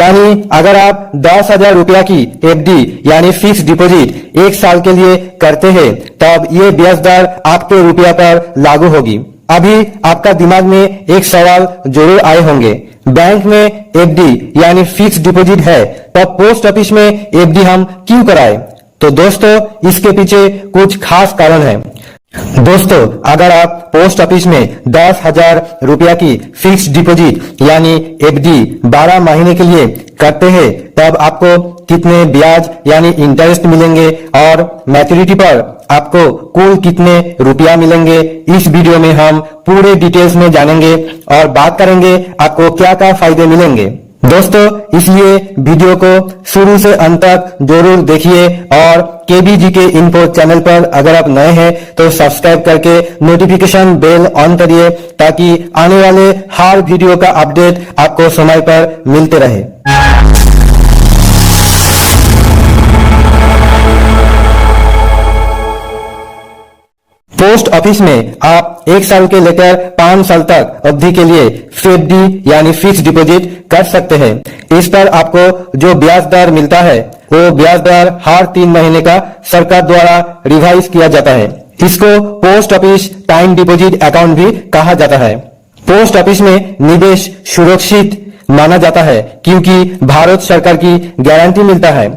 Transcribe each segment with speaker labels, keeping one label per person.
Speaker 1: यानी अगर आप 10,000 रुपया की एफडी यानी फिक्स डिपॉजिट 1 साल के लिए करते हैं तब ये ब्याज दर आपके रुपया पर लागू होगी। अभी आपका दिमाग में एक सवाल जरूर आए होंगे, बैंक में एफडी यानी फिक्स डिपॉजिट है तब पोस्ट ऑफिस में एफडी हम क्यों कराएं? तो दोस्तों इसके पीछे कुछ खास कारण है। दोस्तों अगर आप पोस्ट ऑफिस में 10,000 रुपया की फिक्स डिपॉजिट यानी एफडी 12 महीने के लिए करते हैं तब आपको कितने ब्याज यानी इंटरेस्ट मिलेंगे और मैच्योरिटी पर आपको कुल कितने रुपया मिलेंगे, इस वीडियो में हम पूरे डिटेल्स में जानेंगे और बात करेंगे आपको क्या क्या फायदे मिलेंगे। दोस्तों इसलिए वीडियो को शुरू से अंत तक जरूर देखिए और केबीजी के इन्फो चैनल पर अगर आप नए हैं तो सब्सक्राइब करके नोटिफिकेशन बेल ऑन करिए ताकि आने वाले हर वीडियो का अपडेट आपको समय पर मिलते रहे। पोस्ट ऑफिस में आप 1 साल के लेकर 5 साल तक अवधि के लिए एफडी यानी फिक्स डिपॉजिट कर सकते हैं। इस पर आपको जो ब्याज दर मिलता है वो ब्याज दर हर 3 महीने का सरकार द्वारा रिवाइज किया जाता है। इसको post office time deposit account भी कहा जाता है। पोस्ट ऑफिस में निवेश सुरक्षित माना जाता है क्योंकि भारत सरकार की गारंटी मिलता है।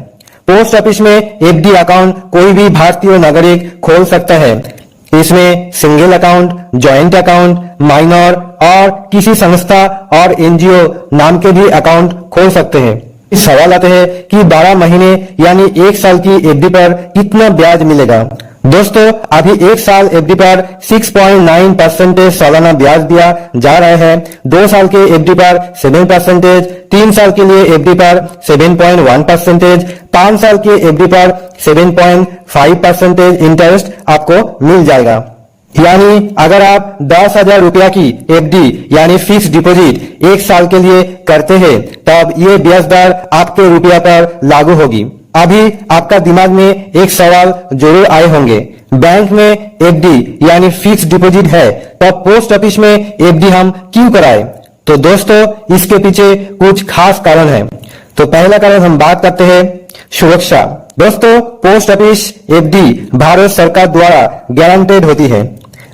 Speaker 1: पोस्ट ऑफिस में एफडी अकाउंट कोई भी भारतीय नागरिक खोल सकता है। इसमें single account, joint account, minor और किसी संस्था और एनजीओ नाम के भी अकाउंट खोल सकते हैं। सवाल आते हैं कि 12 महीने यानी 1 साल की एफडी पर कितना ब्याज मिलेगा। दोस्तों अभी 1 साल एफडी पर 6.9% सालाना ब्याज दिया जा रहा है। 2 साल के एफडी पर 7%, 3 साल के लिए एफडी पर 7.1%, 5 साल के एफडी पर 7.5% इंटरेस्ट आपको मिल जाएगा। यानी अगर आप 10,000 रुपया की एफडी यानी फिक्स डिपॉजिट 1 साल के लिए करते हैं तब ये ब्याज दर आपके रुपया पर लागू होगी। अभी आपका दिमाग में एक सवाल जरूर आए होंगे, बैंक में एफडी यानी फिक्स डिपॉजिट है तब पोस्ट ऑफिस में एफडी हम क्यों कराएं? तो दोस्तों इसके पीछे कुछ खास कारण है। तो पहला कारण हम बात करते हैं सुरक्षा। दोस्तों पोस्ट ऑफिस एफडी भारत सरकार द्वारा गारंटेड होती है।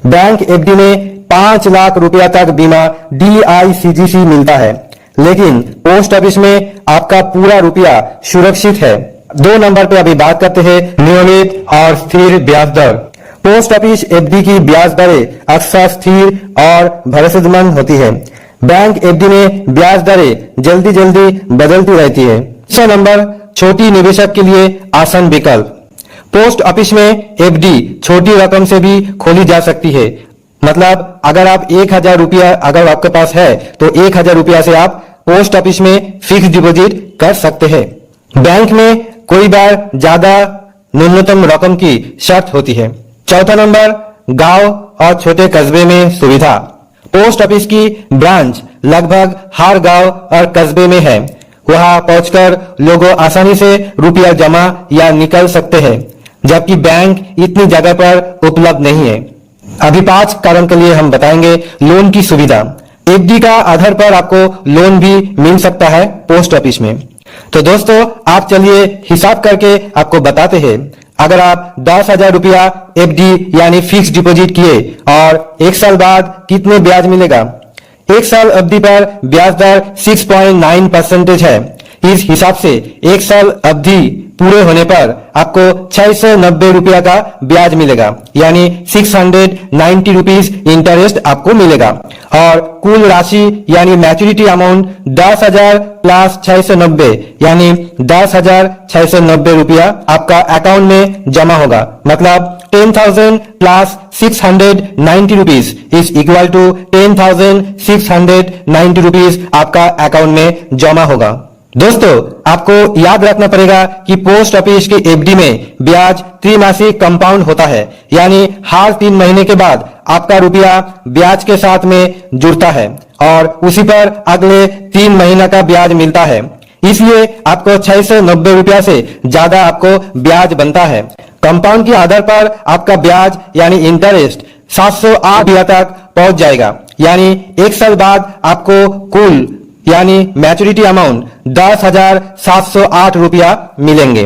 Speaker 1: बैंक एफडी में 5 लाख रुपया तक बीमा DICGC मिलता है, लेकिन पोस्ट ऑफिस में आपका पूरा रुपया सुरक्षित है। 2 नंबर पे अभी बात करते हैं नियमित और स्थिर ब्याज दर। पोस्ट ऑफिस एफडी की ब्याज दरें अक्सर स्थिर और भरोसेमंद होती है। बैंक एफडी में ब्याज दरें जल्दी जल्दी बदलती रहती है। 6 नंबर छोटी निवेशक के लिए आसान विकल्प। पोस्ट ऑफिस में एफडी छोटी रकम से भी खोली जा सकती है। मतलब अगर आप 1,000 रुपया अगर आपके पास है तो 1,000 रुपया से आप पोस्ट ऑफिस में फिक्स डिपॉजिट कर सकते हैं। बैंक में कोई बार ज्यादा न्यूनतम रकम की शर्त होती है। 4था नंबर गांव और छोटे कस्बे में सुविधा। पोस्ट ऑफिस की ब्रांच लगभग हर गांव और कस्बे में है। वहां पहुंचकर लोग आसानी से रुपया जमा या निकाल सकते हैं, जबकि बैंक इतनी जगह पर उपलब्ध नहीं है। अभी 5 कारण के लिए हम बताएंगे लोन की सुविधा। एफडी का आधार पर आपको लोन भी मिल सकता है पोस्ट ऑफिस में। तो दोस्तों आप चलिए हिसाब करके आपको बताते हैं। अगर आप 10,000 रुपया एफडी यानी फिक्स डिपॉजिट किए और 1 साल बाद कितने ब्याज मिलेगा। 1 साल अवधि पर ब्याज दर 6.9% है। इस हिसाब से 1 साल अवधि पूरे होने पर आपको 690 रुपया का ब्याज मिलेगा, यानी 690 रुपीज इंटरेस्ट आपको मिलेगा और कुल राशि यानी मैच्योरिटी अमाउंट 10,000 प्लस 690 यानी 10,690 रुपया आपका अकाउंट में जमा होगा। मतलब 10,000 plus 690 rupees is equal to 10,690 rupees आपका अकाउंट में जमा होगा। दोस्तों आपको याद रखना पड़ेगा कि पोस्ट ऑफिस की एफडी में ब्याज त्रिमासिक कंपाउंड होता है, यानी हर 3 महीने के बाद आपका रुपया ब्याज के साथ में जुड़ता है और उसी पर अगले 3 महीना का ब्याज मिलता है। इसलिए आपको 690 रुपया से ज्यादा आपको ब्याज बनता है। कंपाउंड के आधार पर आपका ब्याज यानी इंटरेस्ट 708 रुपया तक पहुंच जाएगा, यानी 1 साल बाद आपको कुल यानी मैच्योरिटी अमाउंट 10,708 रुपया मिलेंगे।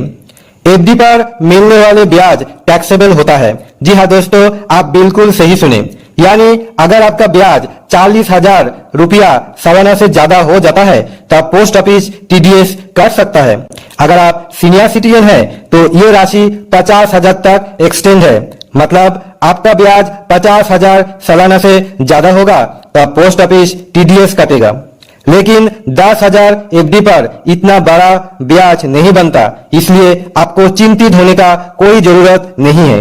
Speaker 1: एफडी पर मिलने वाले ब्याज टैक्सेबल होता है। जी हाँ दोस्तों, आप बिल्कुल सही सुने। यानी अगर आपका ब्याज 40,000 रुपया सालाना से ज्यादा हो जाता है तब पोस्ट ऑफिस टीडीएस कर सकता है। अगर आप सीनियर सिटीजन हैं तो ये राशि 50,000 तक एक्सटेंड है। मतलब आपका ब्याज 50,000 सालाना से ज्यादा होगा तब पोस्ट ऑफिस टीडीएस काटेगा। लेकिन 10,000 एफडी पर इतना बड़ा ब्याज नहीं बनता, इसलिए आपको चिंतित होने का कोई जरूरत नहीं है।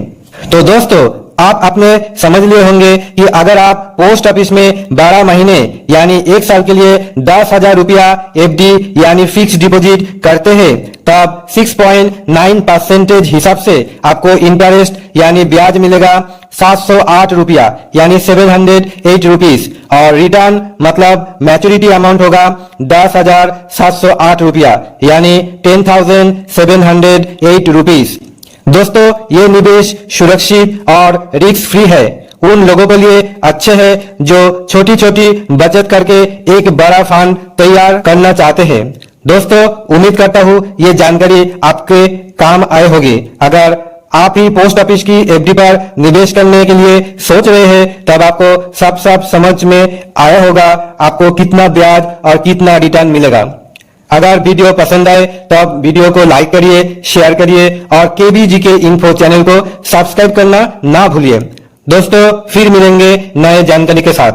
Speaker 1: तो दोस्तों, आप आपने समझ लिए होंगे कि अगर आप पोस्ट ऑफिस में 12 महीने यानी 1 साल के लिए 10,000 रुपया एफडी यानी फिक्स डिपॉजिट करते हैं तब 6.9% हिसाब से आपको इंटरेस्ट यानी ब्याज मिलेगा 708 रुपया यानी 708 रुपीज और रिटर्न मतलब मैच्योरिटी अमाउंट होगा 10,708 रुपया यानी 10,708 रुपीज। दोस्तों, ये निवेश सुरक्षित और रिस्क फ्री है। उन लोगों के लिए अच्छे है जो छोटी छोटी बचत करके एक बड़ा फंड तैयार करना चाहते हैं। दोस्तों, उम्मीद करता हूँ ये जानकारी आपके काम आए होगी। अगर आप ही पोस्ट ऑफिस की एफडी पर निवेश करने के लिए सोच रहे हैं तब आपको सब समझ में आया होगा आपको कितना ब्याज और कितना रिटर्न मिलेगा। अगर वीडियो पसंद आए तो आप वीडियो को लाइक करिए, शेयर करिए और केबीजी के इन्फो चैनल को सब्सक्राइब करना ना भूलिए। दोस्तों, फिर मिलेंगे नए जानकारी के साथ।